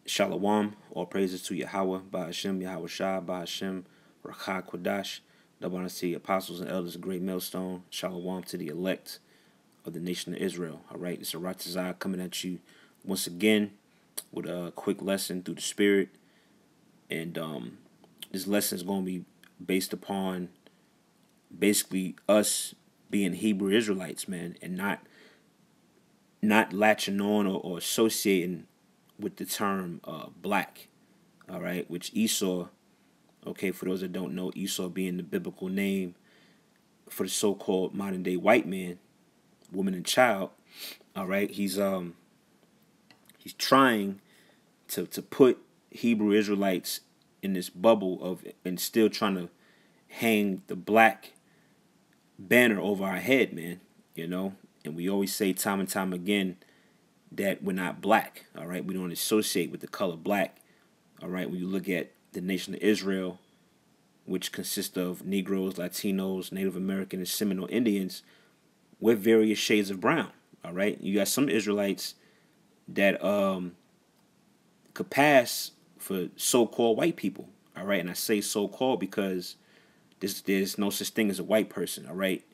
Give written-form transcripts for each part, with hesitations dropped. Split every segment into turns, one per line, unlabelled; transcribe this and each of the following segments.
Shalom, all praises to Yahweh, Bahashem, Yahweh Shah, Bahashem, Rakha Kodash, double honors to the apostles and elders of Great Millstone. Shalom to the elect of the nation of Israel. All right, it's Aratazah coming at you once again with a quick lesson through the Spirit. And this lesson is going to be based upon basically us being Hebrew Israelites, man, and not latching on or associating with the term black, all right, which Esau, okay, for those that don't know, Esau being the biblical name for the so-called modern-day white man, woman, and child, all right, he's trying to put Hebrew Israelites in this bubble of, and still trying to hang the black banner over our head, man, and we always say time and time again that we're not black, all right? We don't associate with the color black, all right? When you look at the nation of Israel, which consists of Negroes, Latinos, Native American, and Seminole Indians, we're various shades of brown, all right? You got some Israelites that could pass for so-called white people, all right? And I say so-called because there's no such thing as a white person, all right?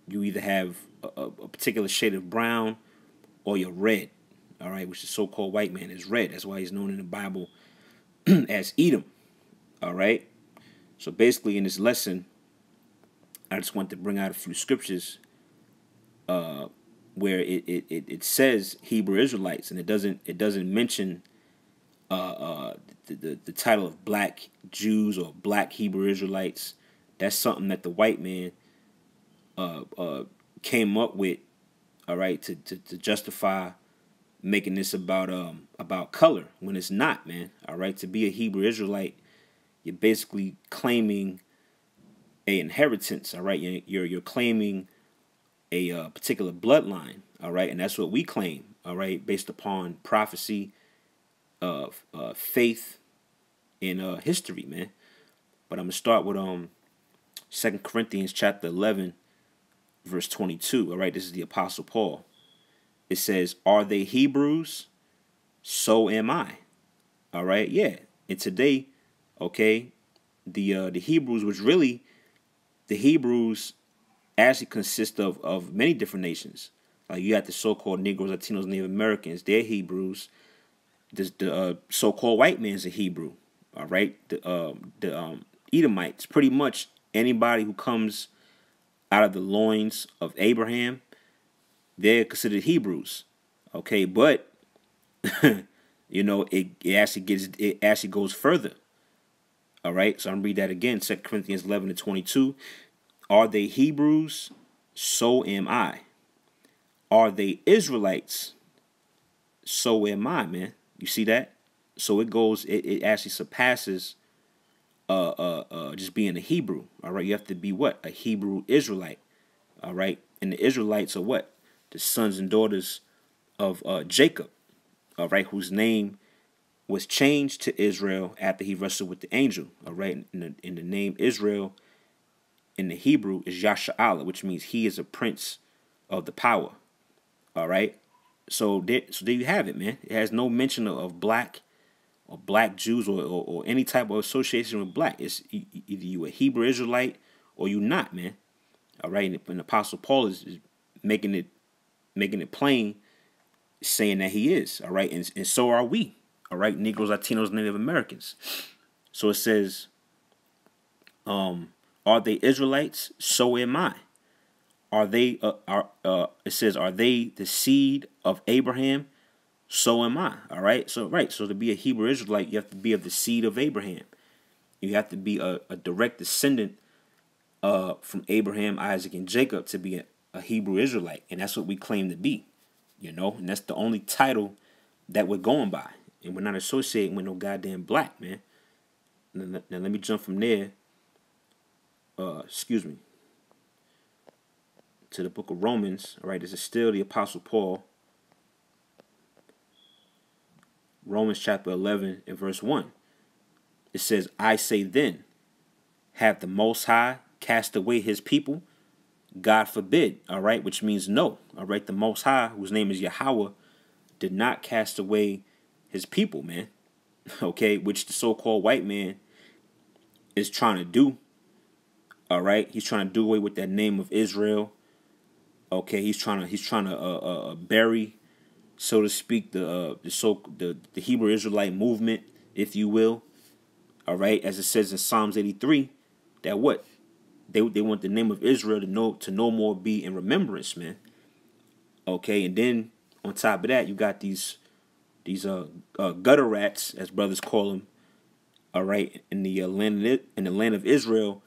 You either have a particular shade of brown or you're red, all right, which the so-called white man is red. That's why he's known in the Bible as Edom, all right? So basically in this lesson, I just want to bring out a few scriptures where it says Hebrew Israelites, and it doesn't mention the title of black Jews or black Hebrew Israelites. That's something that the white man came up with, all right, to justify making this about color when it's not, man. All right, to be a Hebrew Israelite, you're basically claiming a inheritance. All right, you're claiming a particular bloodline. All right, and that's what we claim. All right, based upon prophecy, of faith, and history, man. But I'm gonna start with 2 Corinthians chapter 11, verse 22. All right, this is the Apostle Paul. It says, "Are they Hebrews? So am I." All right, yeah. And today, okay, the Hebrews, which really the Hebrews actually consist of many different nations. Like you have the so-called Negroes, Latinos, Native Americans. They're Hebrews. The so-called white man's a Hebrew. All right, the Edomites, pretty much anybody who comes out of the loins of Abraham, they're considered Hebrews. Okay, but it actually goes further. All right, so I'm gonna read that again. 2 Corinthians 11 and 22. Are they Hebrews? So am I. Are they Israelites? So am I, man. You see that? So it actually surpasses just being a Hebrew. All right, you have to be what? A Hebrew Israelite. All right, and the Israelites are what? The sons and daughters of Jacob. All right, whose name was changed to Israel after he wrestled with the angel. All right, and the name Israel in the Hebrew is Yasha'Allah, which means he is a prince of the power. All right, so there you have it, man. It has no mention of black or black Jews or any type of association with black. It's either you a Hebrew Israelite or you not, man. All right, and Apostle Paul is making it plain, saying that he is. All right, and so are we. All right, Negroes, Latinos, Native Americans. So it says, are they Israelites? So am I. Are they? It says, are they the seed of Abraham? So am I. All right. So So to be a Hebrew Israelite, you have to be of the seed of Abraham. You have to be a direct descendant from Abraham, Isaac, and Jacob to be a Hebrew Israelite, and that's what we claim to be. And that's the only title that we're going by, and we're not associating with no goddamn black, man. Now let me jump from there. Excuse me. To the book of Romans. All right. This is still the Apostle Paul. Romans chapter 11 and verse 1. It says, "I say then, have the Most High cast away his people? God forbid." All right, which means no. All right, the Most High, whose name is Yahweh, did not cast away his people, man. okay, which the so-called white man is trying to do. All right, he's trying to do away with that name of Israel. Okay, he's trying to bury, so to speak, the Hebrew Israelite movement, if you will. All right, as it says in Psalms 83, that what they want the name of Israel to no more be in remembrance, man. Okay, and then on top of that, you got these gutter rats, as brothers call them. All right, in the land of Israel,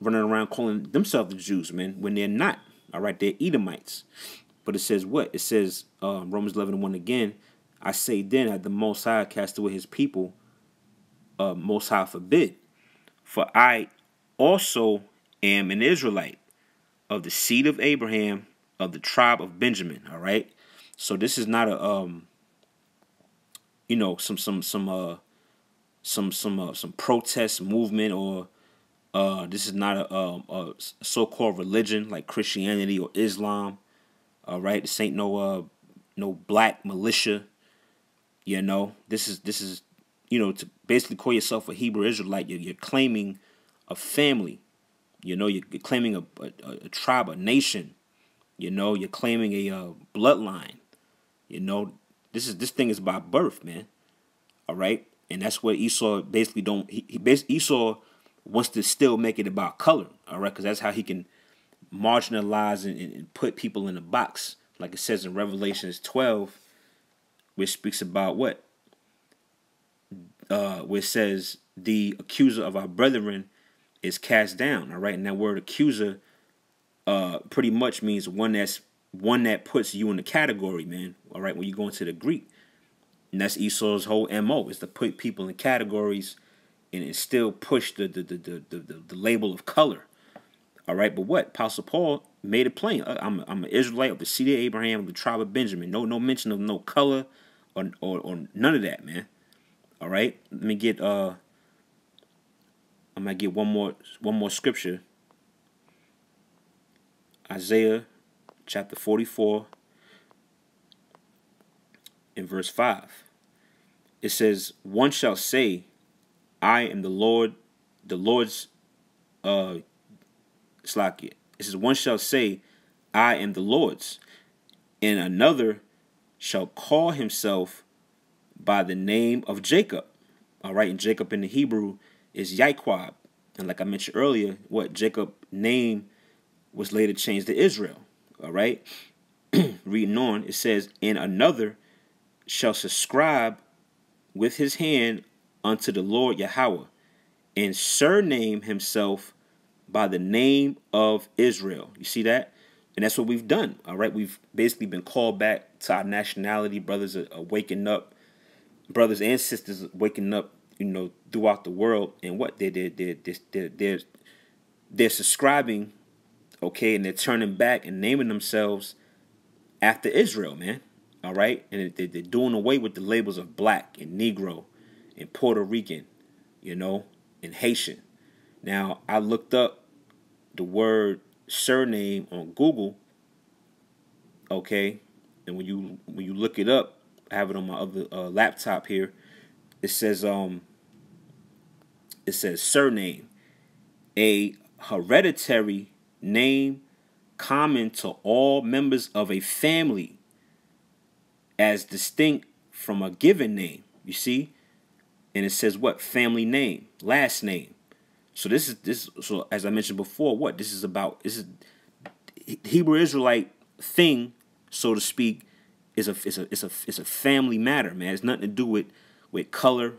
running around calling themselves the Jews, man, when they're not. All right, they're Edomites. But it says what? It says, Romans 11:1 again, I say then, that the Most High cast away his people, Most High forbid. For I also am an Israelite, of the seed of Abraham, of the tribe of Benjamin. All right. So this is not a some protest movement, or this is not a so-called religion like Christianity or Islam. All right, this ain't no black militia. This is to basically call yourself a Hebrew Israelite. You're claiming a family. You're claiming a tribe, a nation. You're claiming a bloodline. This thing is by birth, man. All right, and that's what Esau basically don't. Esau wants to still make it about color. All right, because that's how he can marginalize and put people in a box, like it says in Revelations 12, which speaks about what, where it says the accuser of our brethren is cast down. All right, and that word accuser pretty much means one that puts you in the category, man. All right, when you go into the Greek, and that's Esau's whole MO, is to put people in categories and still push the label of color. All right, but what? Apostle Paul made it plain. I'm an Israelite of the seed of Abraham, of the tribe of Benjamin. No mention of no color or none of that, man. All right, let me get I might get one more scripture. Isaiah chapter 44 in verse 5. It says, "One shall say, I am the Lord's Slakia." It says, "One shall say, I am the Lord's, and another shall call himself by the name of Jacob." All right, and Jacob in the Hebrew is Yaquab. And like I mentioned earlier, what Jacob's name was later changed to Israel. All right, reading on, it says, "And another shall subscribe with his hand unto the Lord Yahweh, and surname himself by the name of Israel." You see that? And that's what we've done. All right, we've basically been called back to our nationality. Brothers are waking up. Brothers and sisters are waking up, throughout the world. And what they're subscribing, okay, and they're turning back and naming themselves after Israel, man. All right, and they're doing away with the labels of black and Negro and Puerto Rican, and Haitian. Now, I looked up the word surname on Google, okay, and when you look it up, I have it on my other laptop here. It says surname, a hereditary name common to all members of a family, as distinct from a given name. You see, and it says what? Family name, last name. So so as I mentioned before, what this is about, this is Hebrew Israelite thing, so to speak, is a family matter, man. It's nothing to do with color,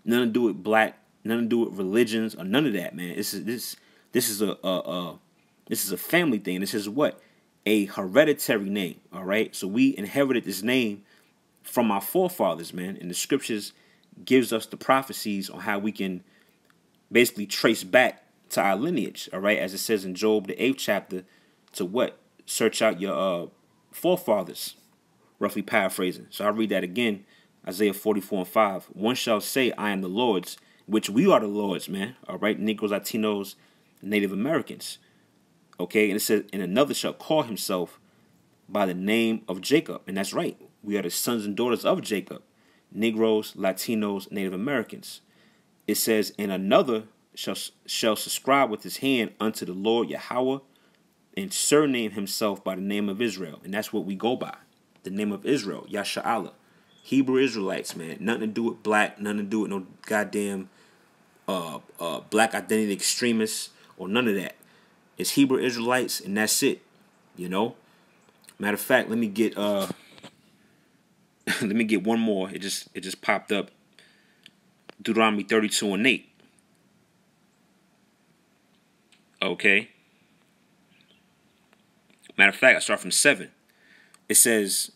nothing to do with black, nothing to do with religions, or none of that, man. This is a family thing. This is what? A hereditary name. All right. So we inherited this name from our forefathers, man. And the scriptures gives us the prophecies on how we can basically trace back to our lineage. All right. As it says in Job, the 8th chapter, to what? Search out your forefathers, roughly paraphrasing. So I'll read that again. Isaiah 44:5. "One shall say, I am the Lord's," which we are the Lord's, man. All right. Negroes, Latinos, Native Americans. Okay. And it says, "And another shall call himself by the name of Jacob." And that's right. We are the sons and daughters of Jacob. Negroes, Latinos, Native Americans. It says, and another shall subscribe with his hand unto the Lord Yahweh and surname himself by the name of Israel. And that's what we go by. The name of Israel, Yasha'Allah. Hebrew Israelites, man. Nothing to do with black, nothing to do with no goddamn black identity extremists or none of that. It's Hebrew Israelites and that's it. You know? Matter of fact, let me get let me get one more. It just popped up. Deuteronomy 32:8. Okay. Matter of fact, I start from 7. It says,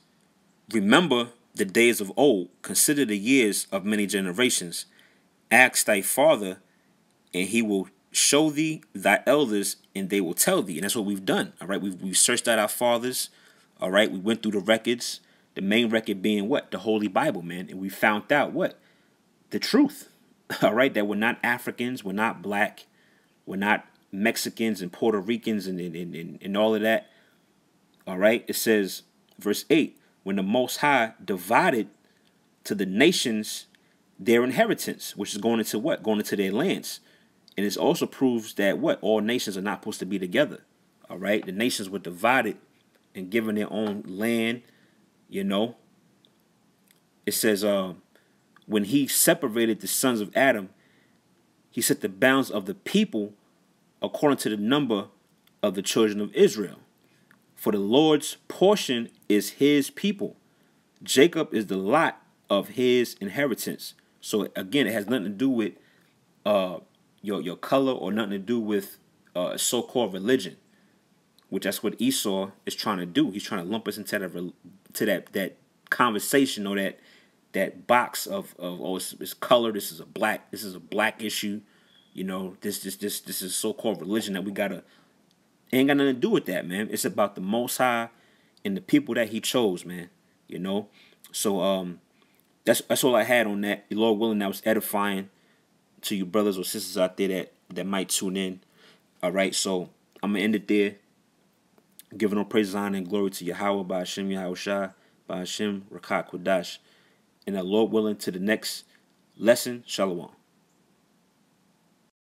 remember the days of old, consider the years of many generations. Ask thy father, and he will show thee thy elders, and they will tell thee. And that's what we've done. All right, we've searched out our fathers. All right, we went through the records. The main record being what? The Holy Bible, man. And we found out what? The truth. All right, that we're not Africans, we're not black, we're not Mexicans and Puerto Ricans and all of that. All right, it says, verse 8, when the Most High divided to the nations their inheritance, which is going into what? Going into their lands. And it also proves that what? All nations are not supposed to be together. All right, the nations were divided and given their own land, you know. It says, when he separated the sons of Adam, he set the bounds of the people according to the number of the children of Israel. For the Lord's portion is his people. Jacob is the lot of his inheritance. So again, it has nothing to do with your color or nothing to do with so-called religion, which that's what Esau is trying to do. He's trying to lump us into that conversation or that box of oh, it's color. This is a black issue. You know, this is so-called religion that we gotta. Ain't got nothing to do with that, man. It's about the Most High and the people that he chose, man. You know? So that's all I had on that. The Lord willing, that was edifying to you brothers or sisters out there that might tune in. All right, so I'm going to end it there. Giving all praise, honor, and glory to Yahweh, by Hashem, Yahushua, by Hashem, Rakat, Kodash. And the Lord willing, to the next lesson, Shalom.